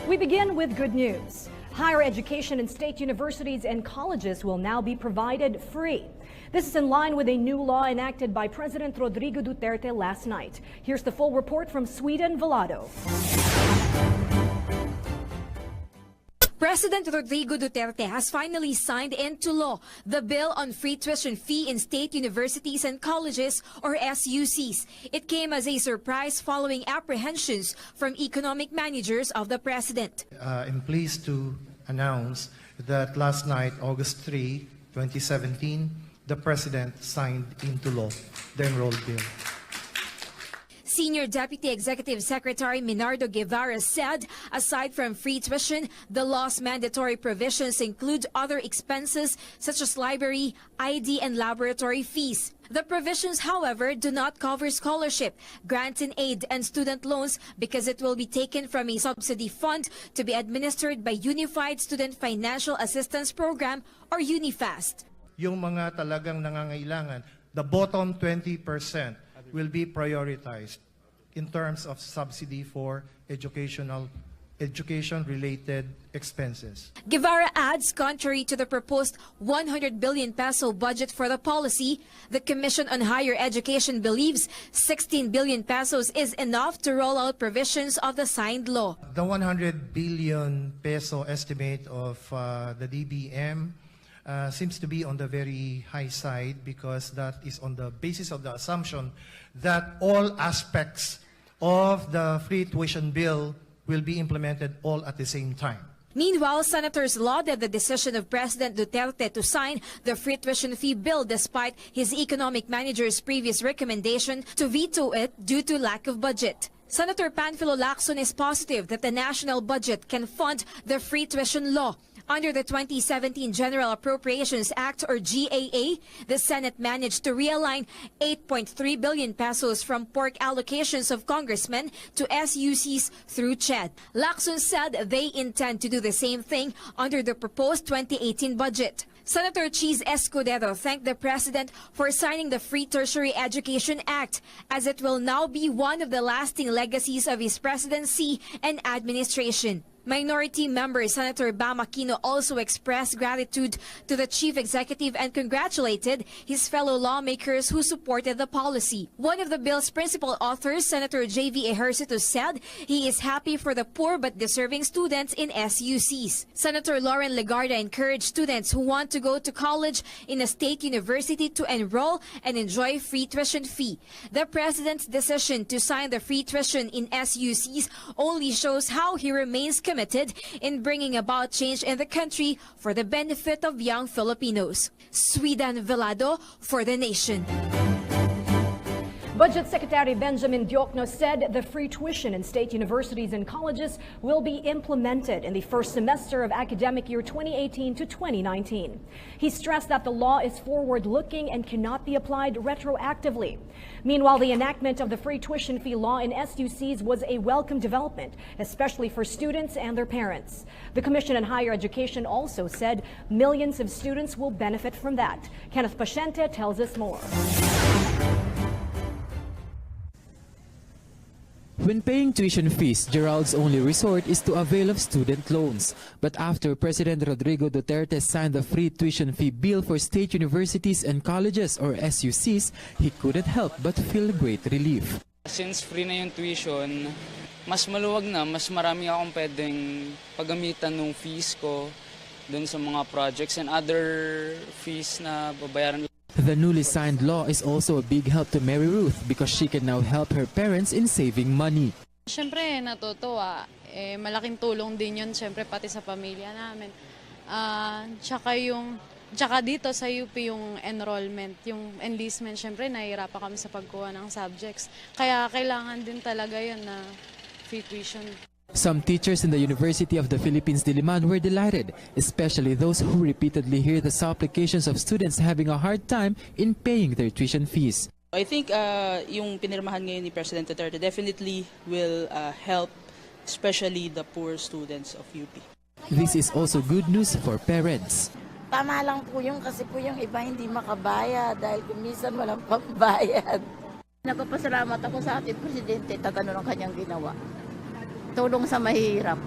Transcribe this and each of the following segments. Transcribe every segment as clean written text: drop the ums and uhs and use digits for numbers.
We begin with good news. Higher education in state universities and colleges will now be provided free. This is in line with a new law enacted by President Rodrigo Duterte last night. Here's the full report from Sweden, Lalo. President Rodrigo Duterte has finally signed into law the bill on free tuition fee in state universities and colleges, or SUCs. It came as a surprise following apprehensions from economic managers of the president. I'm pleased to announce that last night, August 3, 2017, the president signed into law the enrolled bill. Senior Deputy Executive Secretary Minardo Guevara said, aside from free tuition, the law's mandatory provisions include other expenses such as library, ID, and laboratory fees. The provisions, however, do not cover scholarship, grants and aid, and student loans because it will be taken from a subsidy fund to be administered by Unified Student Financial Assistance Program, or UNIFAST. Yung mga talagang nangangailangan, the bottom 20% will be prioritized in terms of subsidy for education-related expenses. Guevara adds, contrary to the proposed 100 billion peso budget for the policy, the Commission on Higher Education believes 16 billion pesos is enough to roll out provisions of the signed law. The 100 billion peso estimate of the DBM seems to be on the very high side because that is on the basis of the assumption that all aspects of the free tuition bill will be implemented all at the same time. Meanwhile, senators lauded the decision of President Duterte to sign the free tuition fee bill despite his economic manager's previous recommendation to veto it due to lack of budget. Senator Panfilo Lacson is positive that the national budget can fund the free tuition law. Under the 2017 General Appropriations Act, or GAA, the Senate managed to realign 8.3 billion pesos from pork allocations of congressmen to SUCs through CHED. Lacson said they intend to do the same thing under the proposed 2018 budget. Senator Cheese Escudero thanked the president for signing the Free Tertiary Education Act, as it will now be one of the lasting legacies of his presidency and administration. Minority member Senator Bam Aquino also expressed gratitude to the chief executive and congratulated his fellow lawmakers who supported the policy. One of the bill's principal authors, Senator J.V. Ejercito, said he is happy for the poor but deserving students in SUCs. Senator Lauren Legarda encouraged students who want to go to college in a state university to enroll and enjoy free tuition fee. The president's decision to sign the free tuition in SUCs only shows how he remains committed in bringing about change in the country for the benefit of young Filipinos. Sweden, Velado for the Nation. Budget Secretary Benjamin Diokno said the free tuition in state universities and colleges will be implemented in the first semester of academic year 2018 to 2019. He stressed that the law is forward-looking and cannot be applied retroactively. Meanwhile, the enactment of the free tuition fee law in SUCs was a welcome development, especially for students and their parents. The Commission on Higher Education also said millions of students will benefit from that. Kenneth Paciente tells us more. When paying tuition fees, Gerald's only resort is to avail of student loans. But after President Rodrigo Duterte signed the free tuition fee bill for state universities and colleges, or SUCs, he couldn't help but feel great relief. Since free na yung tuition, mas maluwag na, mas marami akong pwedeng paggamitan ng fees ko dun sa mga projects and other fees na babayaran. The newly signed law is also a big help to Mary Ruth because she can now help her parents in saving money. Siyempre, natutuwa. Malaking tulong din yun, siyempre, pati sa pamilya namin. Tsaka dito sa UP yung enrollment, yung enlistment, siyempre, nahihirapan kami sa pagkuha ng subjects. Kaya kailangan din talaga yun na free tuition. Some teachers in the University of the Philippines Diliman were delighted, especially those who repeatedly hear the supplications of students having a hard time in paying their tuition fees. I think yung pinirmahan ngayon ni President Duterte definitely will help, especially the poor students of UP. This is also good news for parents. Tama lang po yung kasi po yung iba hindi makabayad dahil kumisan walang pambayad. Nagpapasalamat ako sa ating presidente, tatano ng kanyang ginawa. Tulong sa mahirap.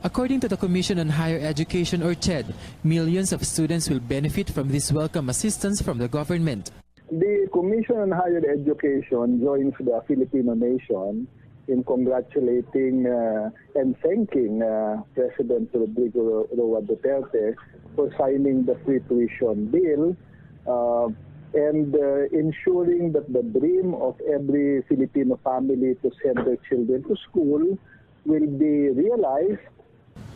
According to the Commission on Higher Education, or CHED, millions of students will benefit from this welcome assistance from the government. The Commission on Higher Education joins the Filipino nation in congratulating and thanking President Rodrigo Duterte for signing the free tuition bill and ensuring that the dream of every Filipino family to send their children to school will be realized.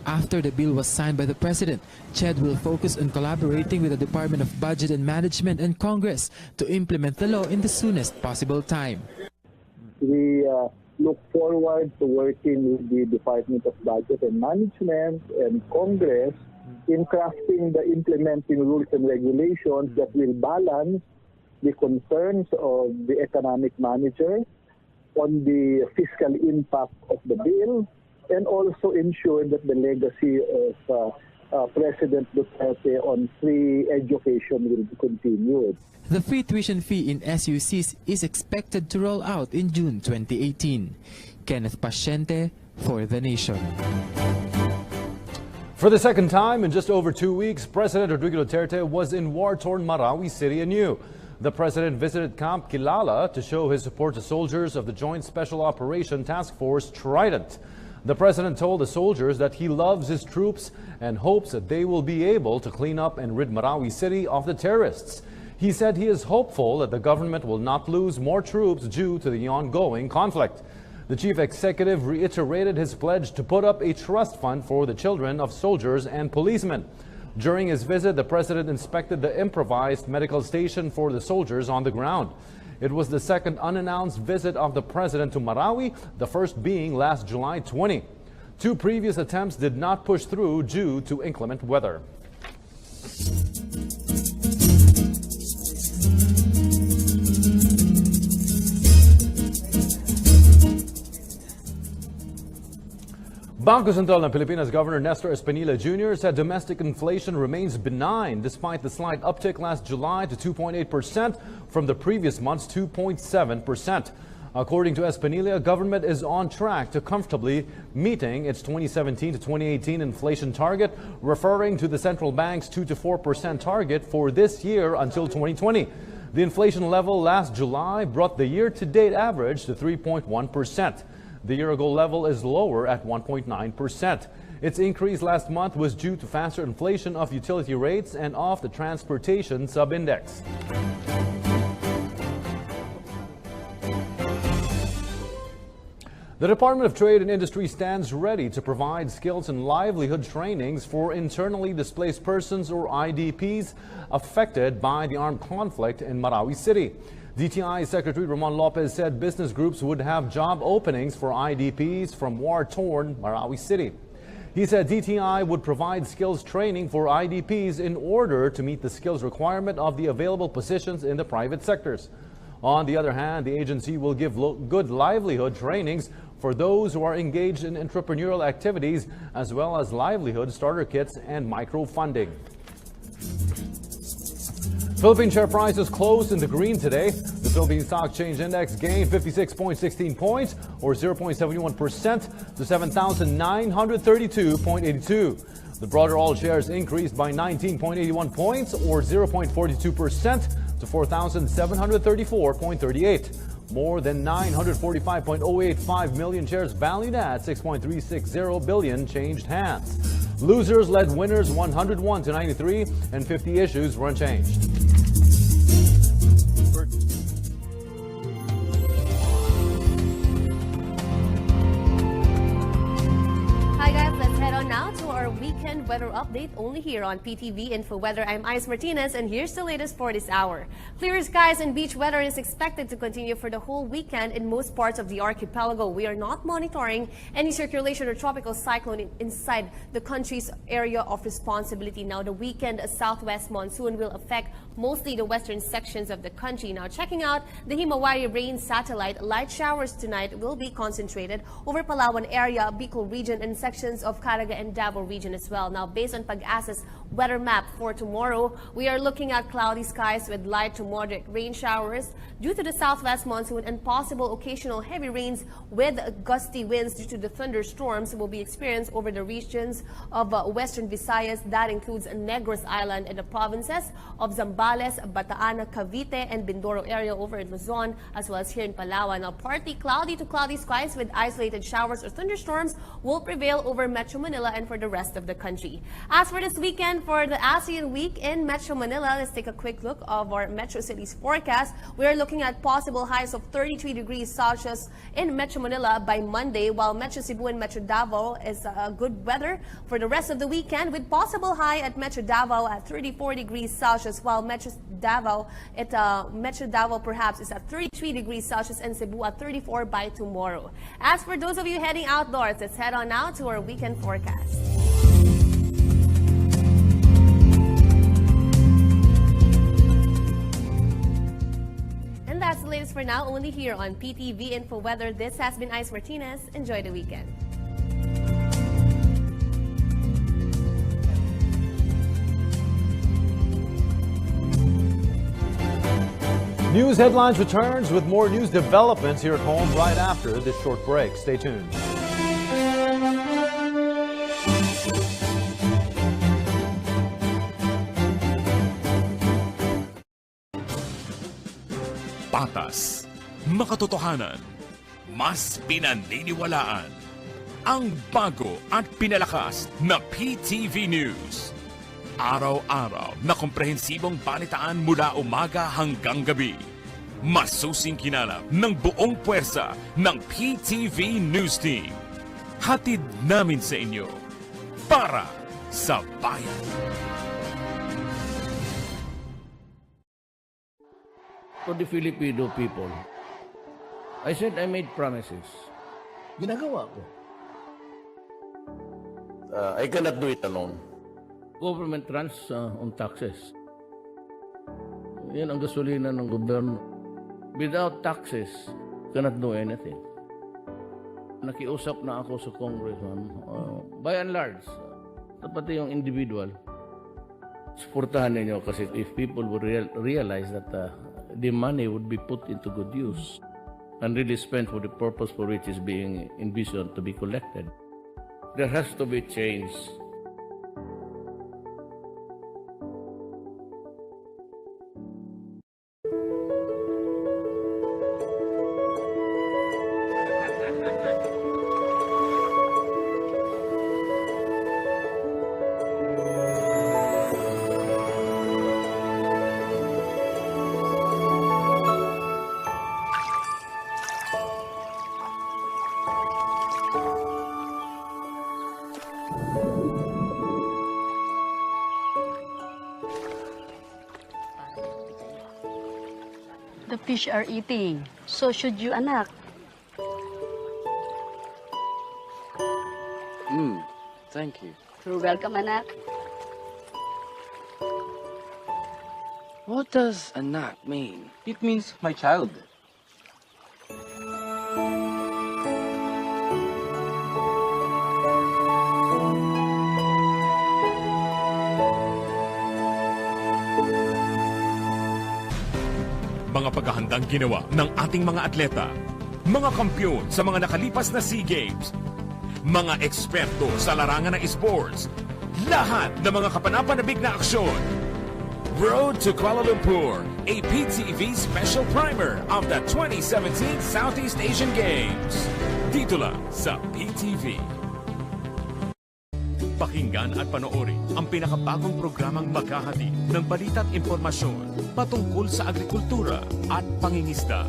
After the bill was signed by the President, CHED will focus on collaborating with the Department of Budget and Management and Congress to implement the law in the soonest possible time. We look forward to working with the Department of Budget and Management and Congress in crafting the implementing rules and regulations that will balance the concerns of the economic manager on the fiscal impact of the bill, and also ensure that the legacy of President Duterte on free education will be continued. The free tuition fee in SUCs is expected to roll out in June 2018. Kenneth Pasyente for The Nation. For the second time in just over 2 weeks, President Rodrigo Duterte was in war-torn Marawi City anew. The president visited Camp Kilala to show his support to soldiers of the Joint Special Operation Task Force Trident. The president told the soldiers that he loves his troops and hopes that they will be able to clean up and rid Marawi City of the terrorists. He said he is hopeful that the government will not lose more troops due to the ongoing conflict. The chief executive reiterated his pledge to put up a trust fund for the children of soldiers and policemen. During his visit, the president inspected the improvised medical station for the soldiers on the ground. It was the second unannounced visit of the president to Marawi, the first being last July 20. 2 previous attempts did not push through due to inclement weather. Bangko Sentral ng Pilipinas Governor Nestor Espinilla Jr. said domestic inflation remains benign despite the slight uptick last July to 2.8% from the previous month's 2.7%. According to Espinilla, government is on track to comfortably meeting its 2017 to 2018 inflation target, referring to the central bank's 2 to 4% target for this year until 2020. The inflation level last July brought the year-to-date average to 3.1%. The year-ago level is lower at 1.9%. Its increase last month was due to faster inflation of utility rates and of the transportation sub-index. The Department of Trade and Industry stands ready to provide skills and livelihood trainings for internally displaced persons or IDPs affected by the armed conflict in Marawi City. DTI Secretary Ramon Lopez said business groups would have job openings for IDPs from war-torn Marawi City. He said DTI would provide skills training for IDPs in order to meet the skills requirement of the available positions in the private sectors. On the other hand, the agency will give good livelihood trainings for those who are engaged in entrepreneurial activities, as well as livelihood starter kits and micro-funding. Philippine share prices closed in the green today. The Philippine Stock Exchange Index gained 56.16 points, or 0.71%, to 7,932.82. The broader all shares increased by 19.81 points, or 0.42%, to 4,734.38. More than 945.085 million shares valued at 6.360 billion changed hands. Losers led winners 101 to 93, and 50 issues were unchanged. Hi guys, let's head on now to our weekend weather update only here on PTV Info Weather. I'm Ice Martinez and here's the latest for this hour. Clear skies and beach weather is expected to continue for the whole weekend in most parts of the archipelago. We are not monitoring any circulation or tropical cyclone inside the country's area of responsibility. Now the weekend, a southwest monsoon will affect mostly the western sections of the country. Now, checking out the Himawari rain satellite, light showers tonight will be concentrated over Palawan area, Bicol region, and sections of Caraga and Davao region as well. Now, based on Pag-asa's weather map for tomorrow, we are looking at cloudy skies with light to moderate rain showers due to the southwest monsoon, and possible occasional heavy rains with gusty winds due to the thunderstorms will be experienced over the regions of western Visayas. That includes Negros Island and the provinces of Zambales, Bataan, Cavite, and Mindoro area over in Luzon, as well as here in Palawan. Now, partly cloudy to cloudy skies with isolated showers or thunderstorms will prevail over Metro Manila and for the rest of the country. As for this weekend, for the ASEAN Week in Metro Manila, let's take a quick look of our Metro City's forecast. We are looking at possible highs of 33 degrees Celsius in Metro Manila by Monday, while Metro Cebu and Metro Davao is good weather for the rest of the weekend, with possible high at Metro Davao at 34 degrees Celsius, while Metro Davao perhaps is at 33 degrees Celsius and Cebu at 34 by tomorrow. As for those of you heading outdoors, let's head on now to our weekend forecast. And that's the latest for now, only here on PTV Info Weather. This has been Ice Martinez. Enjoy the weekend. News Headlines returns with more news developments here at home right after this short break. Stay tuned. Patas, makatotohanan, mas pinaniniwalaan. Ang bago at pinalakas na PTV News. Araw-araw na komprehensibong balitaan mula umaga hanggang gabi. Masusing kinalap ng buong puwersa ng PTV News Team. Hatid namin sa inyo para sa bayan. To the Filipino people, I said I made promises. Ginagawa ko. I cannot do it alone. Government runs on taxes. Yan ang gasolina ng gobyerno. Without taxes, cannot do anything. Nakiusap na ako sa congressman. By and large, pati yung individual, supportahan ninyo kasi if people would realize that the money would be put into good use and really spent for the purpose for which is being envisioned to be collected, there has to be change. The fish are eating. So should you, anak. Thank you. You're welcome, anak. What does anak mean? It means my child. Mga paghahandang ginawa ng ating mga atleta, mga kampiyon sa mga nakalipas na SEA Games, mga eksperto sa larangan ng esports, lahat ng mga kapanapanabik na aksyon. Road to Kuala Lumpur, a PTV special primer of the 2017 Southeast Asian Games. Dito lang sa PTV. Pakinggan at panoorin ang pinakabagong programang maghahatid ng balita at impormasyon patungkol sa agrikultura at pangingisda.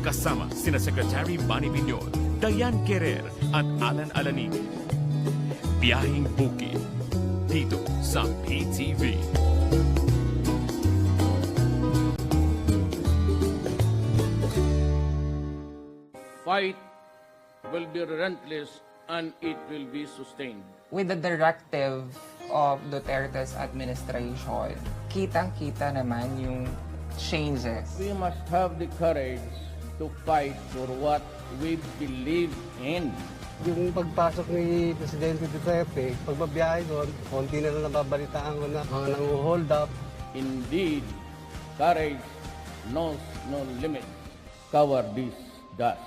Kasama sina Secretary Manny Piñol, Dayan Querer at Alan Alanig. Biyahing Bukid, dito sa PTV. Fight will be relentless and it will be sustained. With the directive of Duterte's administration, kitang-kita naman yung changes. We must have the courage to fight for what we believe in. Yung pagpasok ni Presidente Duterte, pagbabiyahe doon, konti na lang nababalitaan ko na mga nang-hold up. Indeed, courage knows no limit. Cowardice does.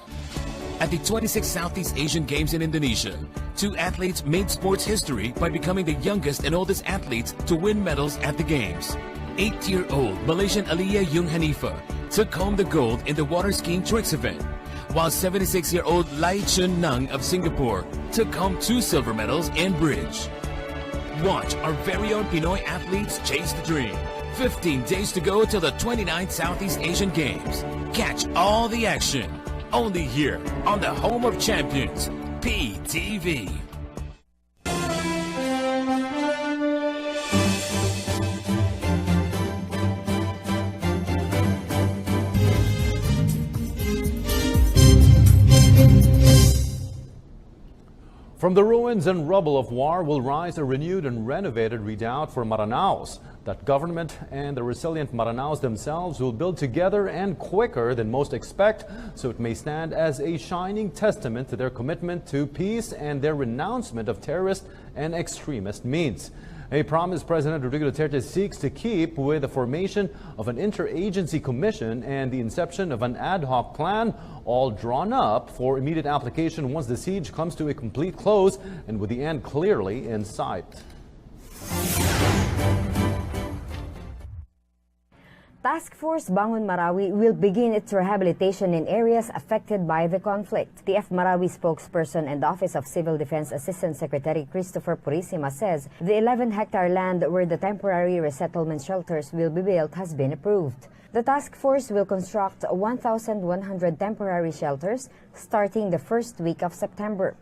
At the 26th Southeast Asian Games in Indonesia, 2 athletes made sports history by becoming the youngest and oldest athletes to win medals at the Games. 8-year-old Malaysian Aliyah Yung Hanifa took home the gold in the water skiing tricks event, while 76-year-old Lai Chun Nung of Singapore took home 2 silver medals in bridge. Watch our very own Pinoy athletes chase the dream. 15 days to go till the 29th Southeast Asian Games. Catch all the action only here on the home of champions, PTV. From the ruins and rubble of war will rise a renewed and renovated redoubt for Marawi that government and the resilient Maranaos themselves will build together and quicker than most expect, so it may stand as a shining testament to their commitment to peace and their renouncement of terrorist and extremist means. A promise President Rodrigo Duterte seeks to keep with the formation of an interagency commission and the inception of an ad hoc plan, all drawn up for immediate application once the siege comes to a complete close and with the end clearly in sight. Task Force Bangon Marawi will begin its rehabilitation in areas affected by the conflict. TF Marawi spokesperson and Office of Civil Defense Assistant Secretary Christopher Purisima says the 11-hectare land where the temporary resettlement shelters will be built has been approved. The task force will construct 1,100 temporary shelters starting the first week of September.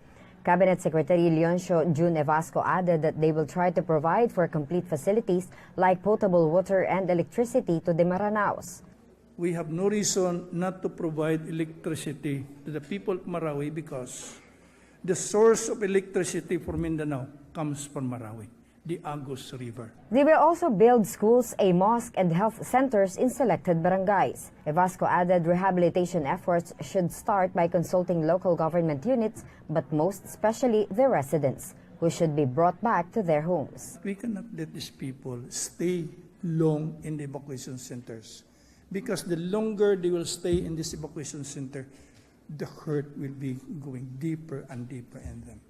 Cabinet Secretary Leoncio June Evasco added that they will try to provide for complete facilities like potable water and electricity to the Maranaos. We have no reason not to provide electricity to the people of Marawi because the source of electricity for Mindanao comes from Marawi, the Agus River. They will also build schools, a mosque, and health centers in selected barangays. Evasco added rehabilitation efforts should start by consulting local government units, but most especially the residents, who should be brought back to their homes. We cannot let these people stay long in the evacuation centers because the longer they will stay in this evacuation center, the hurt will be going deeper and deeper in them,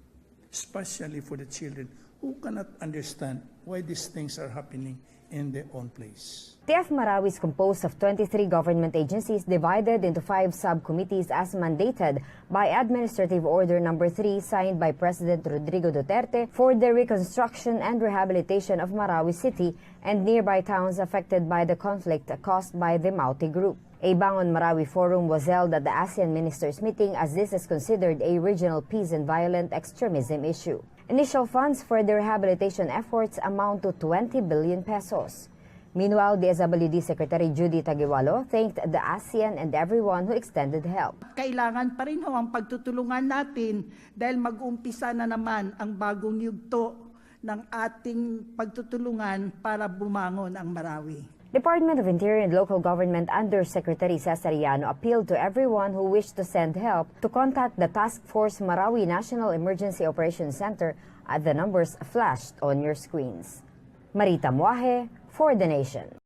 especially for the children who cannot understand why these things are happening in their own place. TF Marawi is composed of 23 government agencies divided into 5 subcommittees as mandated by Administrative Order No. 3 signed by President Rodrigo Duterte for the reconstruction and rehabilitation of Marawi City and nearby towns affected by the conflict caused by the Mauti Group. A Bangon Marawi forum was held at the ASEAN Ministers meeting as this is considered a regional peace and violent extremism issue. Initial funds for the rehabilitation efforts amount to 20 billion pesos. Meanwhile, DSWD Secretary Judy Tagiwalo thanked the ASEAN and everyone who extended help. Kailangan pa rin ang pagtutulungan natin dahil mag-umpisa na naman ang bagong yugto ng ating pagtutulungan para bumangon ang Marawi. Department of Interior and Local Government Undersecretary Cesariano appealed to everyone who wished to send help to contact the Task Force Marawi National Emergency Operations Center at the numbers flashed on your screens. Marita Muaje for The Nation.